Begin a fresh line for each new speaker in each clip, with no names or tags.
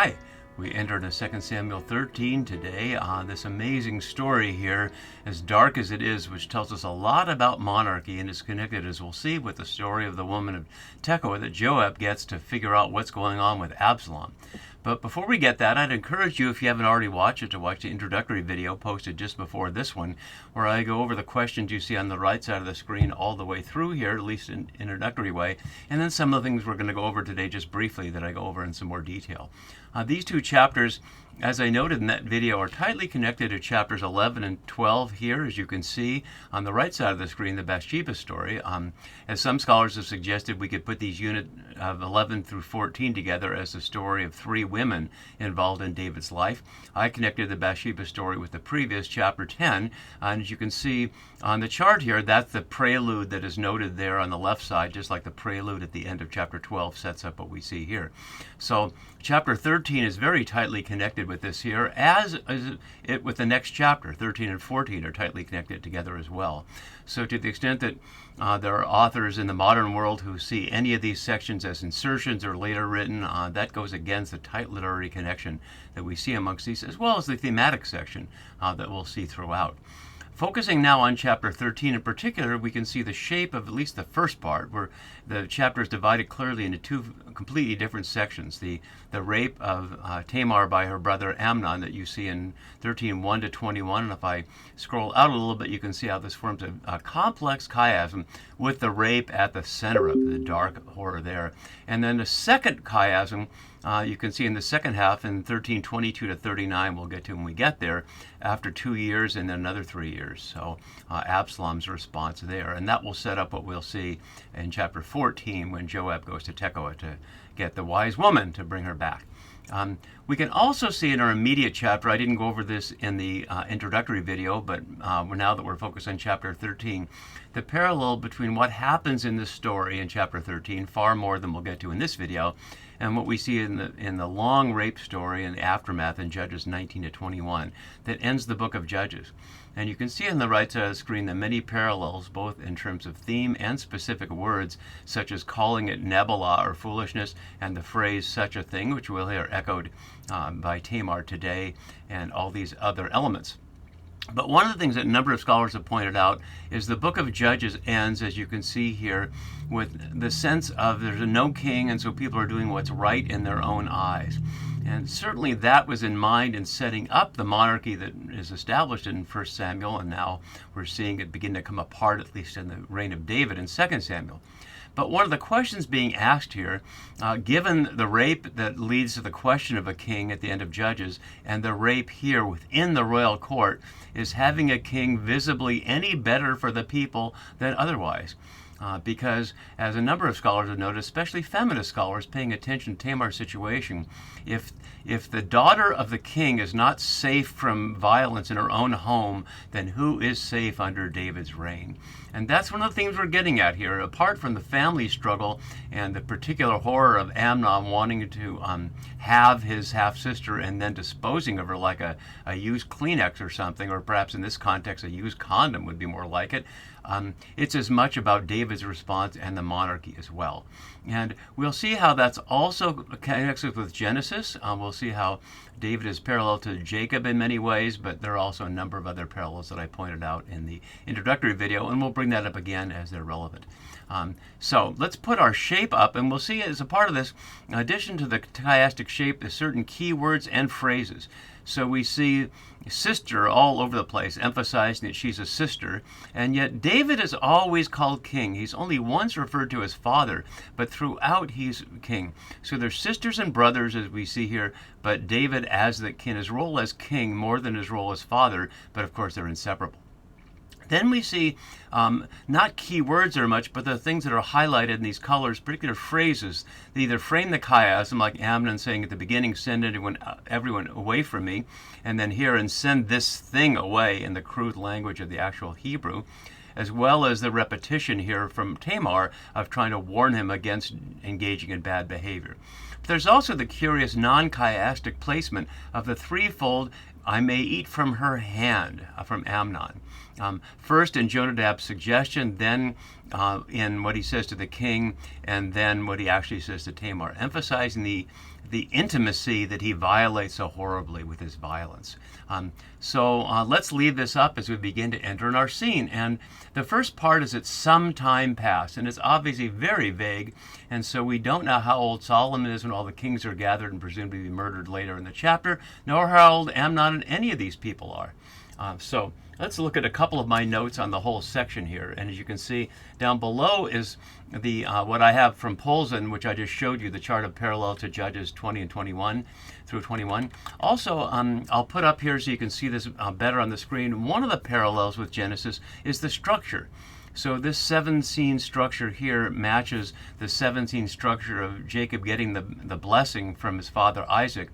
Hi, we entered a 2 Samuel 13 today on this amazing story here, as dark as it is, which tells us a lot about monarchy and is connected, as we'll see, with the story of the woman of Tekoa that Joab gets to figure out what's going on with Absalom. But before we get that, I'd encourage you, if you haven't already watched it, to watch the introductory video posted just before this one, where I go over the questions you see on the right side of the screen all the way through here, at least in an introductory way, and then some of the things we're going to go over today just briefly that I go over in some more detail. These two chapters, as I noted in that video, are tightly connected to chapters 11 and 12 here, as you can see on the right side of the screen, the Bathsheba story. As some scholars have suggested, we could put these units of 11 through 14 together as the story of three women involved in David's life. I connected the Bathsheba story with the previous chapter 10, and as you can see on the chart here, that's the prelude that is noted there on the left side, just like the prelude at the end of chapter 12 sets up what we see here. So chapter 13 is very tightly connected with this here, as is it with the next chapter. 13 and 14 are tightly connected together as well. So to the extent that there are authors in the modern world who see any of these sections as insertions or later written, that goes against the tight literary connection that we see amongst these, as well as the thematic section that we'll see throughout. Focusing now on chapter 13 in particular, we can see the shape of at least the first part, where the chapter is divided clearly into two completely different sections. The rape of Tamar by her brother Amnon that you see in 13:1 to 21. And if I scroll out a little bit, you can see how this forms a complex chiasm with the rape at the center of the dark horror there. And then the second chiasm, you can see in the second half in 13:22 to 39, we'll get to when we get there, after 2 years and then another 3 years. So Absalom's response there. And that will set up what we'll see in chapter 14 when Joab goes to Tekoa to get the wise woman to bring her back. We can also see in our immediate chapter, I didn't go over this in the introductory video, but now that we're focused on chapter 13, the parallel between what happens in this story in chapter 13, far more than we'll get to in this video, and what we see in the long rape story and aftermath in Judges 19 to 21 that ends the book of Judges. And you can see on the right side of the screen the many parallels, both in terms of theme and specific words, such as calling it Nebulah or foolishness, and the phrase such a thing, which we'll hear echoed by Tamar today, and all these other elements. But one of the things that a number of scholars have pointed out is the book of Judges ends, as you can see here, with the sense of there's no king, and so people are doing what's right in their own eyes. And certainly that was in mind in setting up the monarchy that is established in 1 Samuel, and now we're seeing it begin to come apart, at least in the reign of David in 2 Samuel. But one of the questions being asked here, given the rape that leads to the question of a king at the end of Judges, and the rape here within the royal court, is having a king visibly any better for the people than otherwise? Because, as a number of scholars have noted, especially feminist scholars paying attention to Tamar's situation, if the daughter of the king is not safe from violence in her own home, then who is safe under David's reign? And that's one of the things we're getting at here. Apart from the family struggle and the particular horror of Amnon wanting to have his half-sister and then disposing of her like a used Kleenex or something, or perhaps in this context a used condom would be more like it, it's as much about David's response and the monarchy as well. And we'll see how that's also connected with Genesis. We'll see how David is parallel to Jacob in many ways, but there are also a number of other parallels that I pointed out in the introductory video, and we'll bring that up again as they're relevant. So let's put our shape up, and we'll see as a part of this, in addition to the chiastic shape, there's certain keywords and phrases. So we see sister all over the place, emphasizing that she's a sister, and yet David is always called king. He's only once referred to as father, but throughout he's king. So they're sisters and brothers, as we see here, but David as the king, his role as king more than his role as father, but of course they're inseparable. Then we see not key words very much, but the things that are highlighted in these colors, particular phrases. They either frame the chiasm, like Amnon saying at the beginning, send everyone away from me, and then here, and send this thing away in the crude language of the actual Hebrew, as well as the repetition here from Tamar of trying to warn him against engaging in bad behavior. But there's also the curious non-chiastic placement of the threefold I may eat from her hand, from Amnon. First in Jonadab's suggestion, then in what he says to the king, and then what he actually says to Tamar, emphasizing the intimacy that he violates so horribly with his violence. So let's leave this up as we begin to enter in our scene. And the first part is it's some time past, and it's obviously very vague, and so we don't know how old Solomon is when all the kings are gathered and presumably murdered later in the chapter, nor how old Amnon and any of these people are. So let's look at a couple of my notes on the whole section here. And as you can see, down below is the what I have from Polzin, which I just showed you, the chart of parallel to Judges 20 and 21 through 21. Also, I'll put up here so you can see this better on the screen. One of the parallels with Genesis is the structure. So this 7-scene structure here matches the 7-scene structure of Jacob getting the blessing from his father Isaac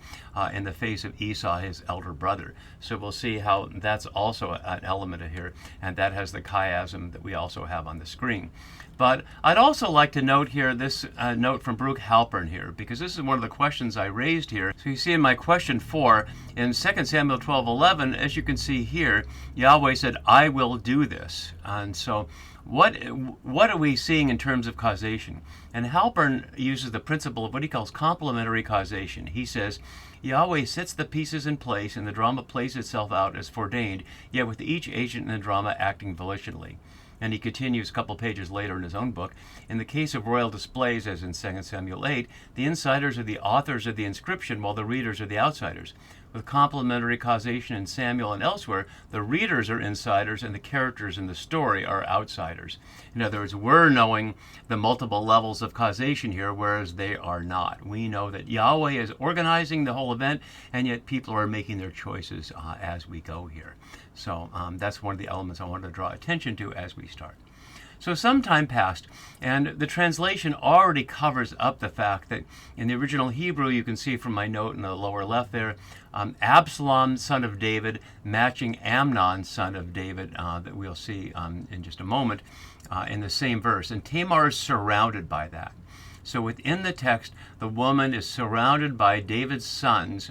in the face of Esau, his elder brother. So we'll see how that's also an element of here, and that has the chiasm that we also have on the screen. But I'd also like to note here this note from Brooke Halpern here, because this is one of the questions I raised here. So you see in my question 4, in 2 Samuel 12:11, as you can see here, Yahweh said, "I will do this." And so what are we seeing in terms of causation? And Halpern uses the principle of what he calls complementary causation. He says, Yahweh sets the pieces in place and the drama plays itself out as foreordained, yet with each agent in the drama acting volitionally. And he continues a couple pages later in his own book, in the case of royal displays, as in 2 Samuel 8, the insiders are the authors of the inscription while the readers are the outsiders. With complementary causation in Samuel and elsewhere, the readers are insiders and the characters in the story are outsiders. In other words, we're knowing the multiple levels of causation here, whereas they are not. We know that Yahweh is organizing the whole event, and yet people are making their choices as we go here. So that's one of the elements I wanted to draw attention to as we start. So some time passed, and the translation already covers up the fact that in the original Hebrew, you can see from my note in the lower left there, Absalom, son of David, matching Amnon, son of David, that we'll see in just a moment in the same verse. And Tamar is surrounded by that. So within the text, the woman is surrounded by David's sons,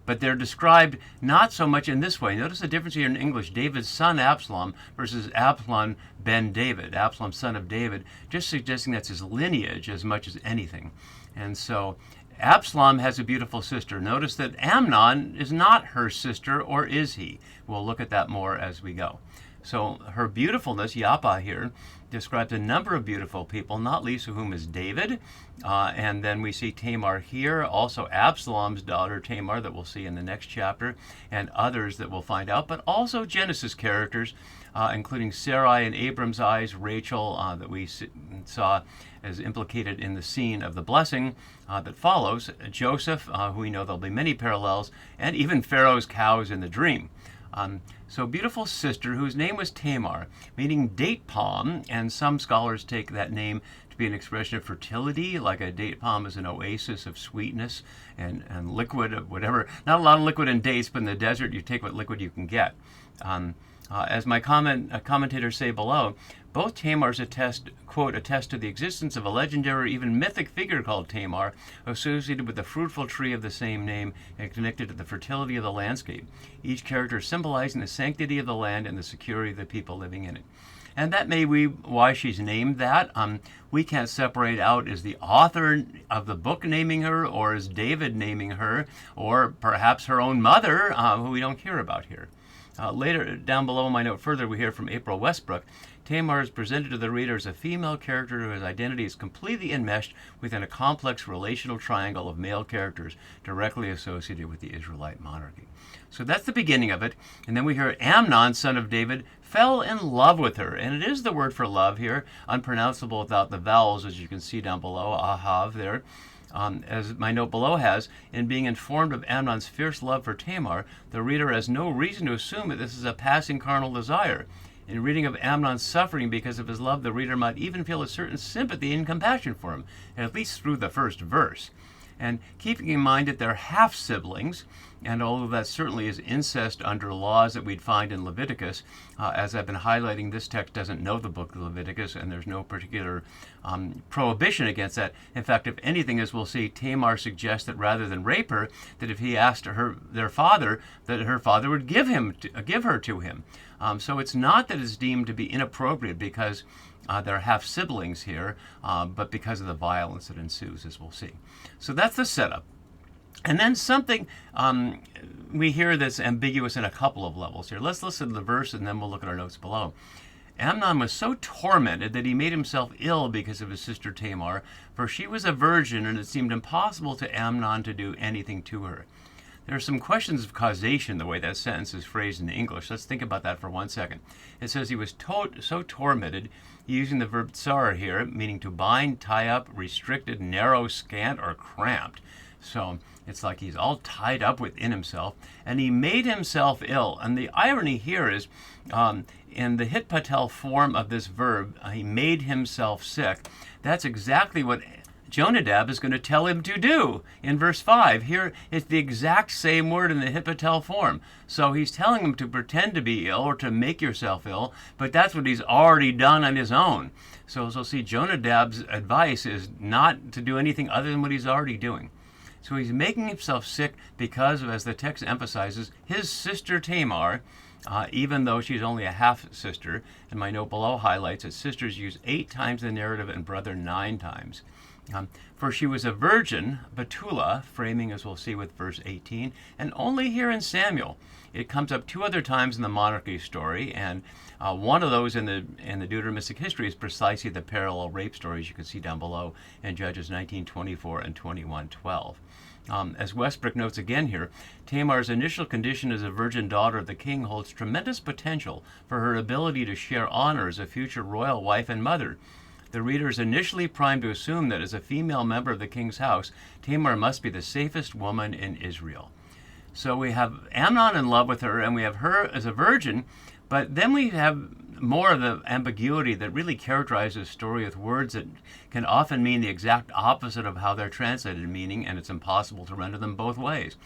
but they're described not so much in this way. Notice the difference here in English, David's son Absalom versus Absalom ben David, Absalom son of David, just suggesting that's his lineage as much as anything. And so Absalom has a beautiful sister. Notice that Amnon is not her sister, or is he? We'll look at that more as we go. So her beautifulness, Yapa here, describes a number of beautiful people, not least of whom is David. And then we see Tamar here, also Absalom's daughter Tamar that we'll see in the next chapter, and others that we'll find out, but also Genesis characters, including Sarai and Abram's eyes, Rachel that we saw as implicated in the scene of the blessing that follows, Joseph, who we know there'll be many parallels, and even Pharaoh's cows in the dream. So beautiful sister whose name was Tamar, meaning date palm, and some scholars take that name to be an expression of fertility, like a date palm is an oasis of sweetness and liquid of whatever. Not a lot of liquid in dates, but in the desert you take what liquid you can get. As my commentators say below, both Tamars attest to the existence of a legendary or even mythic figure called Tamar, associated with the fruitful tree of the same name and connected to the fertility of the landscape, each character symbolizing the sanctity of the land and the security of the people living in it. And that may be why she's named that. We can't separate out, is the author of the book naming her, or is David naming her, or perhaps her own mother, who we don't hear about here. Later, down below in my note further, we hear from April Westbrook, Tamar is presented to the reader as a female character whose identity is completely enmeshed within a complex relational triangle of male characters directly associated with the Israelite monarchy. So that's the beginning of it. And then we hear Amnon, son of David, fell in love with her. And it is the word for love here, unpronounceable without the vowels, as you can see down below, ahav there. As my note below has, in being informed of Amnon's fierce love for Tamar, the reader has no reason to assume that this is a passing carnal desire. In reading of Amnon's suffering because of his love, the reader might even feel a certain sympathy and compassion for him, at least through the first verse. And keeping in mind that they're half-siblings, and although that certainly is incest under laws that we'd find in Leviticus, as I've been highlighting, this text doesn't know the book of Leviticus, and there's no particular prohibition against that. In fact, if anything, as we'll see, Tamar suggests that rather than rape her, that if he asked their father, that her father would give her to him. So it's not that it's deemed to be inappropriate because they're half siblings here, but because of the violence that ensues, as we'll see. So that's the setup. And then something we hear that's ambiguous in a couple of levels here. Let's listen to the verse and then we'll look at our notes below. Amnon was so tormented that he made himself ill because of his sister Tamar, for she was a virgin and it seemed impossible to Amnon to do anything to her. There are some questions of causation the way that sentence is phrased in English. Let's think about that for 1 second. It says he was so tormented, using the verb tsar here, meaning to bind, tie up, restricted, narrow, scant, or cramped. So it's like he's all tied up within himself, and he made himself ill. And the irony here is, in the hit patel form of this verb, he made himself sick. That's exactly what Jonadab is going to tell him to do in verse 5. Here, it's the exact same word in the hit patel form. So he's telling him to pretend to be ill or to make yourself ill, but that's what he's already done on his own. So as we'll see, Jonadab's advice is not to do anything other than what he's already doing. So he's making himself sick because of, as the text emphasizes, his sister Tamar, even though she's only a half-sister. And my note below highlights that sisters use 8 times the narrative and brother 9 times. For she was a virgin, Betula, framing as we'll see with verse 18, and only here in Samuel. It comes up 2 other times in the monarchy story, and one of those in the Deuteronomistic history is precisely the parallel rape stories you can see down below in Judges 19:24 and 21:12. As Westbrook notes again here, Tamar's initial condition as a virgin daughter of the king holds tremendous potential for her ability to share honor as a future royal wife and mother. The reader is initially primed to assume that as a female member of the king's house, Tamar must be the safest woman in Israel. So we have Amnon in love with her, and we have her as a virgin, but then we have more of the ambiguity that really characterizes the story with words that can often mean the exact opposite of how they're translated meaning, and it's impossible to render them both ways.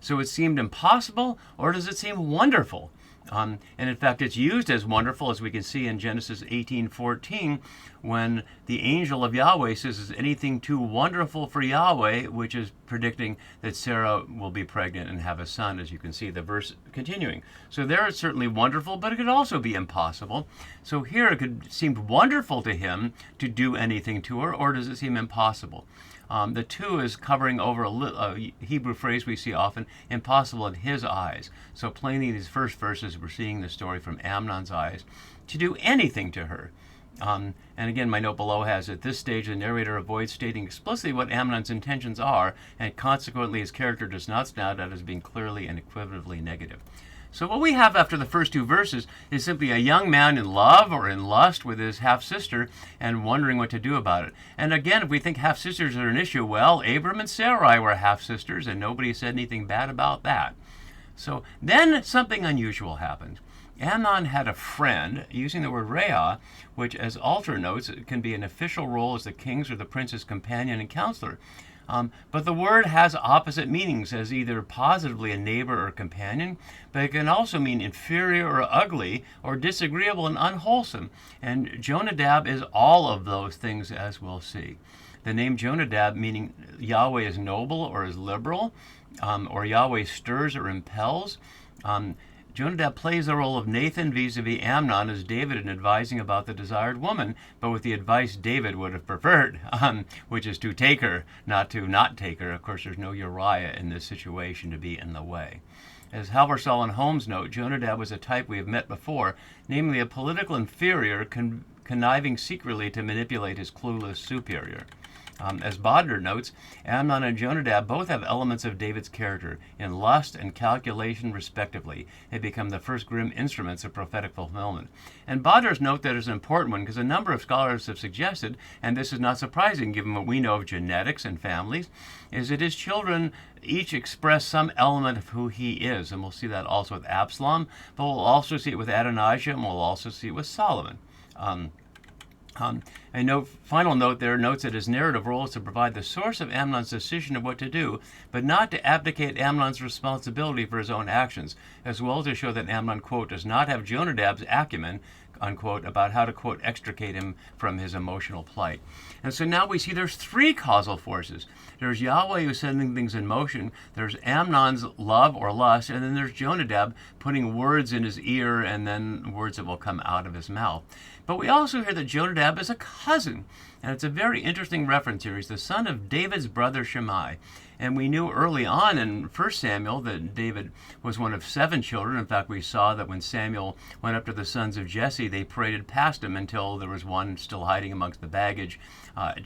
So it seemed impossible, or does it seem wonderful? And in fact, it's used as wonderful, as we can see in Genesis 18:14, when the angel of Yahweh says, "Is anything too wonderful for Yahweh?" which is predicting that Sarah will be pregnant and have a son, as you can see the verse continuing. So there it's certainly wonderful, but it could also be impossible. So here it could seem wonderful to him to do anything to her, or does it seem impossible? The 2 is covering over a Hebrew phrase we see often, impossible in his eyes. So plainly in these first verses, we're seeing the story from Amnon's eyes, to do anything to her. And again, my note below has, at this stage, the narrator avoids stating explicitly what Amnon's intentions are, and consequently his character does not stand out as being clearly and equivocatively negative. So what we have after the first 2 verses is simply a young man in love or in lust with his half-sister and wondering what to do about it. And again, if we think half-sisters are an issue, well, Abram and Sarai were half-sisters and nobody said anything bad about that. So then something unusual happened. Amnon had a friend, using the word Reah, which, as Alter notes, can be an official role as the king's or the prince's companion and counselor. But the word has opposite meanings, as either positively a neighbor or companion, but it can also mean inferior or ugly, or disagreeable and unwholesome. And Jonadab is all of those things, as we'll see. The name Jonadab, meaning Yahweh is noble or is liberal, or Yahweh stirs or impels. Jonadab plays the role of Nathan vis-a-vis Amnon as David in advising about the desired woman, but with the advice David would have preferred, which is to take her, not to not take her. Of course, there's no Uriah in this situation to be in the way. As Halversall and Holmes note, Jonadab was a type we have met before, namely a political inferior conniving secretly to manipulate his clueless superior. As Bode notes, Amnon and Jonadab both have elements of David's character, in lust and calculation respectively. They become the first grim instruments of prophetic fulfillment. And Bode's note that is an important one because a number of scholars have suggested, and this is not surprising given what we know of genetics and families, is that his children each express some element of who he is. And we'll see that also with Absalom, but we'll also see it with Adonijah, and we'll also see it with Solomon. A final note there notes that his narrative role is to provide the source of Amnon's decision of what to do, but not to abdicate Amnon's responsibility for his own actions, as well as to show that Amnon, quote, does not have Jonadab's acumen, unquote, about how to, quote, extricate him from his emotional plight. And so now we see there's three causal forces. There's Yahweh who's sending things in motion, there's Amnon's love or lust, and then there's Jonadab putting words in his ear and then words that will come out of his mouth. But we also hear that Jonadab is a cousin, and it's a very interesting reference here. He's the son of David's brother Shammai. And we knew early on in 1 Samuel that David was one of 7 children. In fact, we saw that when Samuel went up to the sons of Jesse, they paraded past him until there was one still hiding amongst the baggage,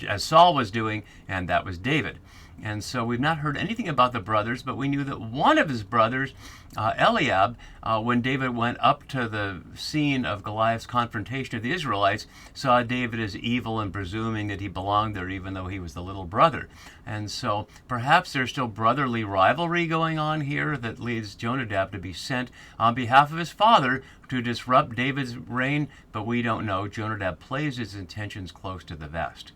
as Saul was doing, and that was David. And so we've not heard anything about the brothers, but we knew that one of his brothers, Eliab, when David went up to the scene of Goliath's confrontation of the Israelites, saw David as evil and presuming that he belonged there even though he was the little brother. And so perhaps there's still brotherly rivalry going on here that leads Jonadab to be sent on behalf of his father to disrupt David's reign, but we don't know. Jonadab plays his intentions close to the vest.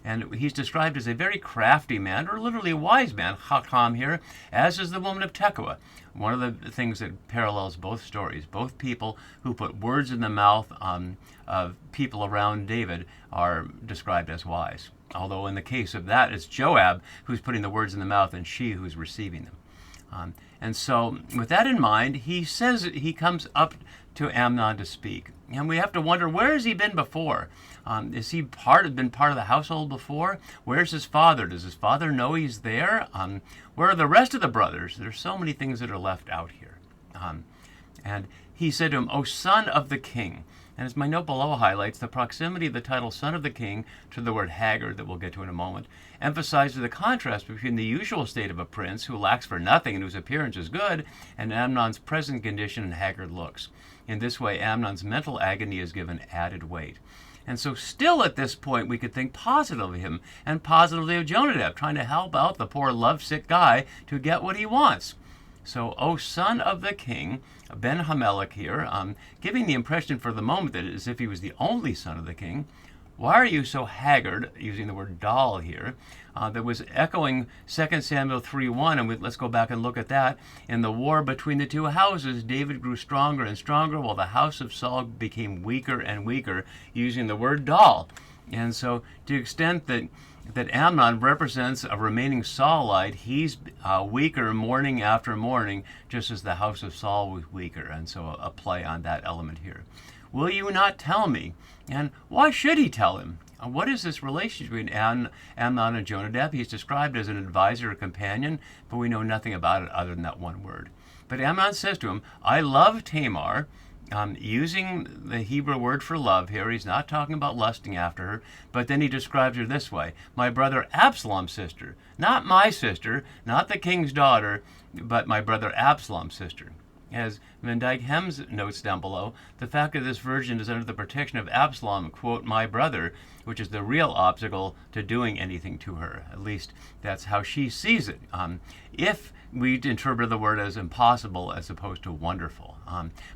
And he's described as a very crafty man, or literally a wise man, Chacham here, as is the woman of Tekoa. One of the things that parallels both stories, both people who put words in the mouth of people around David are described as wise. Although in the case of that, it's Joab who's putting the words in the mouth and she who's receiving them. And so with that in mind, he says he comes up to Amnon to speak. And we have to wonder, where has he been before? Is he been part of the household before? Where's his father? Does his father know he's there? Where are the rest of the brothers? There's so many things that are left out here. And he said to him, O son of the king. And as my note below highlights, the proximity of the title son of the king to the word haggard that we'll get to in a moment emphasizes the contrast between the usual state of a prince who lacks for nothing and whose appearance is good, and Amnon's present condition and haggard looks. In this way, Amnon's mental agony is given added weight. And so still at this point, we could think positively of him and positively of Jonadab, trying to help out the poor lovesick guy to get what he wants. So, O son of the king, Ben Hamelech here, giving the impression for the moment that as if he was the only son of the king, why are you so haggard, using the word dull here, that was echoing 2 Samuel 3:1, and let's go back and look at that. In the war between the two houses, David grew stronger and stronger, while the house of Saul became weaker and weaker, using the word dull. And so, to the extent that Amnon represents a remaining Saulite, he's weaker morning after morning, just as the house of Saul was weaker. And so a play on that element here. Will you not tell me? And why should he tell him? What is this relationship between Amnon and Jonadab? He's described as an advisor or companion, but we know nothing about it other than that one word. But Amnon says to him, I love Tamar. Using the Hebrew word for love here, he's not talking about lusting after her, but then he describes her this way, my brother Absalom's sister, not my sister, not the king's daughter, but my brother Absalom's sister. As Van Dyke Hems notes down below, the fact that this virgin is under the protection of Absalom, quote, my brother, which is the real obstacle to doing anything to her. At least that's how she sees it. If we interpret the word as impossible as opposed to wonderful.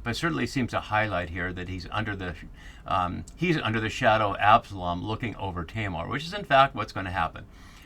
But certainly seems to highlight here that he's under the shadow of Absalom looking over Tamar, which is in fact what's going to happen.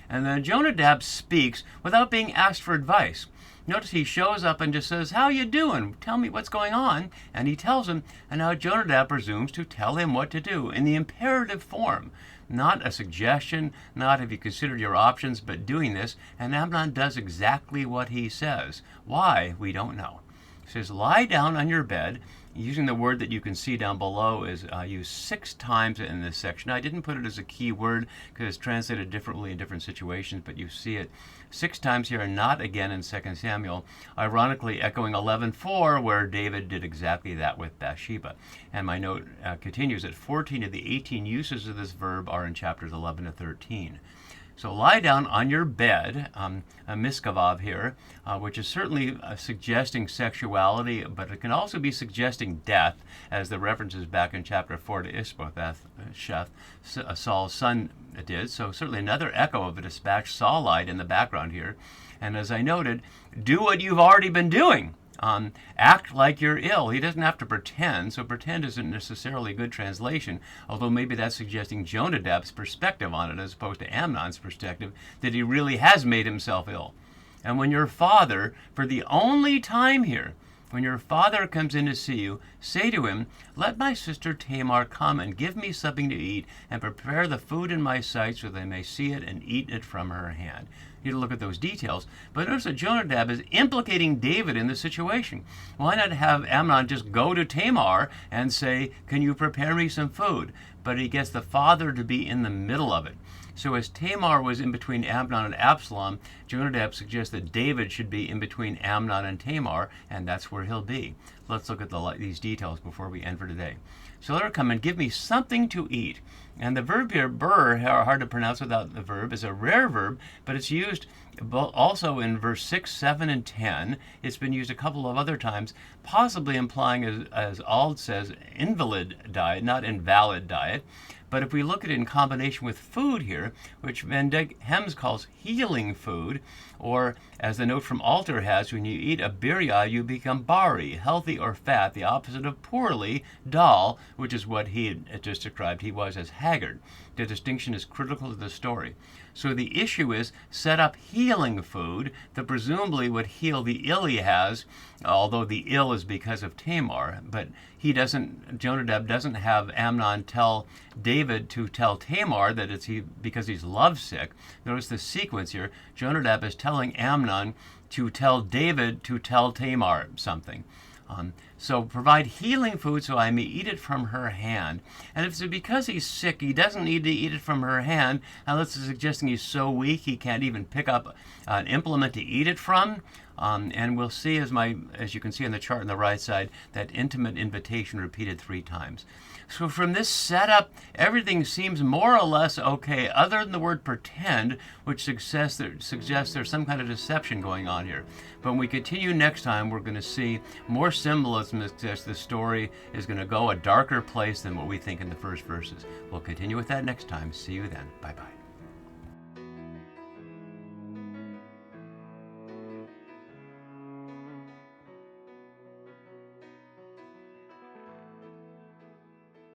And then Jonadab speaks without being asked for advice. Notice he shows up and just says, how you doing? Tell me what's going on. And he tells him, and now Jonadab presumes to tell him what to do in the imperative form. Not a suggestion, not have you considered your options, but doing this. And Amnon does exactly what he says. Why? We don't know. He says, lie down on your bed. Using the word that you can see down below is used 6 times in this section. I didn't put it as a key word because it's translated differently in different situations, but you see it 6 times here and not again in 2 Samuel, ironically echoing 11:4, where David did exactly that with Bathsheba. And my note continues that 14 of the 18 uses of this verb are in chapters 11 to 13. So lie down on your bed, a miskavav here, which is certainly suggesting sexuality, but it can also be suggesting death, as the references back in chapter 4 to Ishbosheth, Saul's son, did. So certainly another echo of a dispatched Saulite in the background here. And as I noted, do what you've already been doing. Act like you're ill. He doesn't have to pretend, so pretend isn't necessarily a good translation, although maybe that's suggesting Jonadab's perspective on it as opposed to Amnon's perspective, that he really has made himself ill. And when your father, for the only time here, When your father comes in to see you, say to him, 'Let my sister Tamar come and give me something to eat, and prepare the food in my sight so they may see it and eat it from her hand.'" You need to look at those details. But notice that Jonadab is implicating David in the situation. Why not have Amnon just go to Tamar and say, "Can you prepare me some food?" But he gets the father to be in the middle of it. So as Tamar was in between Amnon and Absalom, Jonadab suggests that David should be in between Amnon and Tamar, and that's where he'll be. Let's look at these details before we end for today. So let her come and give me something to eat. And the verb here, bur, hard to pronounce without the verb, is a rare verb, but it's used also in verse 6, 7, and 10. It's been used a couple of other times, possibly implying, as Ald says, invalid diet, not invalid diet. But if we look at it in combination with food here, which Van Hems calls healing food, or as the note from Alter has, when you eat a birya, you become bari, healthy or fat, the opposite of poorly, dal, which is what he had just described. He was as haggard. The distinction is critical to the story. So the issue is set up healing food that presumably would heal the ill he has, although the ill is because of Tamar. But Jonadab doesn't have Amnon tell David to tell Tamar that it's because he's lovesick. Notice the sequence here. Jonadab is telling Amnon to tell David to tell Tamar something. So provide healing food so I may eat it from her hand. And if it's because he's sick, he doesn't need to eat it from her hand, unless it's suggesting he's so weak he can't even pick up an implement to eat it from. And we'll see, as you can see on the chart on the right side, that intimate invitation repeated 3 times. So from this setup, everything seems more or less okay, other than the word pretend, which suggests there's some kind of deception going on here. But when we continue next time, we're going to see more symbolism that suggests the story is going to go a darker place than what we think in the first verses. We'll continue with that next time. See you then. Bye-bye.